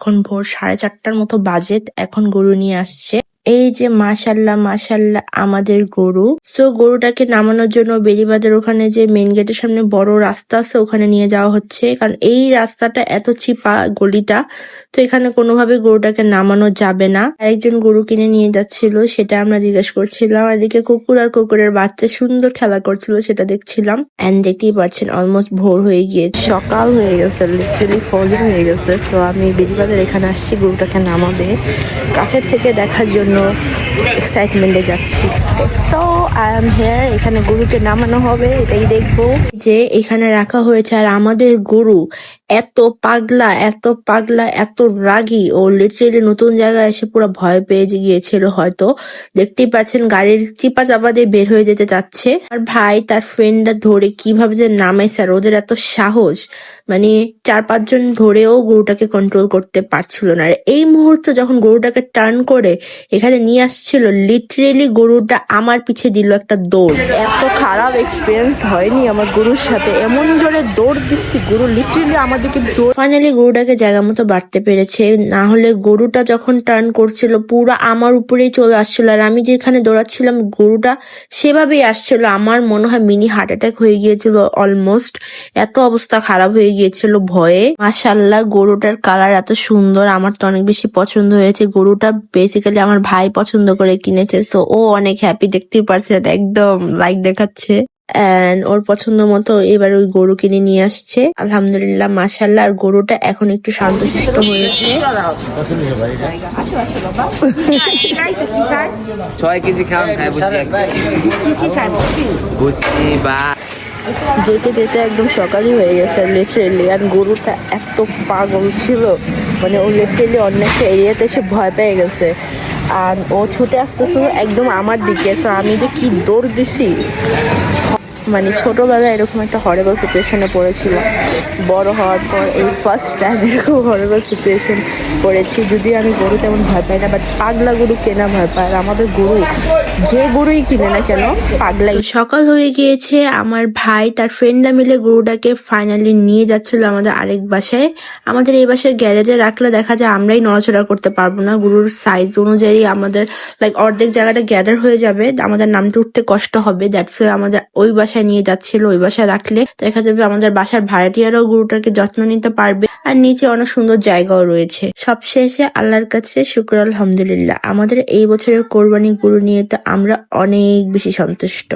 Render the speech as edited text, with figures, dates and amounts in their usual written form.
এখন ভোর 4:30টার মতো বাজে, এখন গরু নিয়ে আসছে। এই যে মাশাল্লাহ মাশাল্লাহ আমাদের গরু। সো গরুটাকে নামানোর জন্য বেড়িবাঁধের ওখানে যে মেইন গেটের সামনে বড় রাস্তা আছে ওখানে নিয়ে যাওয়া হচ্ছে, কারণ এই রাস্তাটা এত চিপা গলিটা, তো এখানে কোনোভাবে গরুটাকে নামানো যাবে না। আরেকজন গরু কিনে নিয়ে যাচ্ছিল, সেটা আমরা জিজ্ঞেস করছিলাম। এদিকে কুকুর আর কুকুরের বাচ্চা সুন্দর খেলা করছিল, সেটা দেখছিলাম। এন্ড দেখতেই পাচ্ছেন অলমোস্ট ভোর হয়ে গিয়েছে, সকাল হয়ে গেছে, লিটারালি ফজর হয়ে গেছে। তো আমি বেড়িবাঁধের এখানে আসছি গরুটাকে নামাবে, কাছের থেকে দেখার জন্য এক্সাইটমেন্টে যাচ্ছি। সো আই এম হিয়ার, এখানে গরুকে নামানো হবে, এটাই দেখবো যে এখানে রাখা হয়েছে। আর আমাদের গরু এত পাগলা এত পাগলা এত রাগী, ও লিটারেলি নতুন জায়গায় এসে পুরো ভয় পেয়ে গিয়েছিল হয়তো। দেখতেই পাচ্ছেন গাড়ির চিপা চাপা দিয়ে বের হয়ে যেতে চাচ্ছে। আর ভাই তার ফ্রেন্ডরা ধরে কিভাবে যে নামাইছে, আর ওদের এত সাহস, মানে 4-5 জন ধরেও গরুটাকে কন্ট্রোল করতে পারছিল না। আর এই মুহূর্তে যখন গরুটাকে টার্ন করে এখানে নিয়ে আসছিল, লিটারেলি গরুটা আমার পিছে দিল একটা দৌড়। এত খারাপ এক্সপিরিয়েন্স হয়নি আমার গরুর সাথে, এমন জোরে দৌড় দিচ্ছি, গরু লিটারেলি আমাদেরকে দৌড়। ফাইনালি গরুটাকে জায়গা মতো বাড়তে পেরেছে, না হলে গরুটা যখন টার্ন করছিল পুরো আমার উপরেই চলে আসছিল। আর আমি যেখানে দৌড়াচ্ছিলাম গরুটা সেভাবেই আসছিল। আমার মনে হয় মিনি হার্ট অ্যাটাক হয়ে গিয়েছিল অলমোস্ট, এত অবস্থা খারাপ হয়ে গিয়েছিল ভয়ে। মাশাআল্লাহ গরুটার কালার এত সুন্দর, আমার তো অনেক বেশি পছন্দ হয়েছে। গরুটা বেসিক্যালি আমার ভাই পছন্দ করে কিনেছে, সো ও অনেক হ্যাপি, দেখতেই পারছেন একদম লাইক দেখাচ্ছে। এন্ড ওর পছন্দ মতো এবার ওই গরু কিনে নিয়ে আসছে, আলহামদুলিল্লাহ মাশাআল্লাহ। আর গরুটা এখন একটু শান্তশিষ্ট হয়েছে। 6 কেজি খাওয়ান খায় বুঝছি বা যেতে যেতে একদম সকালই হয়ে গেছে লিটারেলি। আর গরুটা এত পাগল ছিল, মানে ও লিটারেলি অন্য একটা এরিয়াতে এসে ভয় পেয়ে গেছে। আর ও ছুটে আসতেছিল একদম আমার দিকে, তো আমি যে কি দৌড় দিছি, মানে ছোটবেলায় এরকম একটা হরেবল সিচুয়েশনে পড়েছিল, বড় হওয়ার পর এই ফার্স্ট টাইম এরকম হরেবল সিচুয়েশন পড়েছি। যদিও আমি গরু তেমন ভয় পাই না, বাট পাগলা গরু কেনা ভয় পায়। আর আমাদের গরু যে গরুই কিনে না কেন পাগলাই। সকাল হয়ে গিয়েছে, আমার ভাই তার ফ্রেন্ডরা মিলে গরুটাকে ফাইনালি নিয়ে যাচ্ছিল আমাদের আরেক বাসায়। আমাদের এই বাসায় গ্যারেজে রাখলে দেখা যায় আমরাই নড়াচড়া করতে পারবো না, গরুর সাইজ অনুযায়ী আমাদের লাইক অর্ধেক জায়গাটা গ্যাদার হয়ে যাবে, আমাদের নামতে উঠতে কষ্ট হবে। দ্যাটস ওয়াই আমাদের ওই বাসায় নিয়ে যাচ্ছিল। ওই বাসায় রাখলে দেখা যাবে আমাদের বাসার ভাড়াটিয়ারাও গরুটাকে যত্ন নিতে পারবে, আর নিচে অনেক সুন্দর জায়গাও রয়েছে। সবশেষে আল্লাহর কাছে শুকর আলহামদুলিল্লাহ, আমাদের এই বছরের কোরবানি গরু নিয়ে তো আমরা অনেক বেশি সন্তুষ্ট।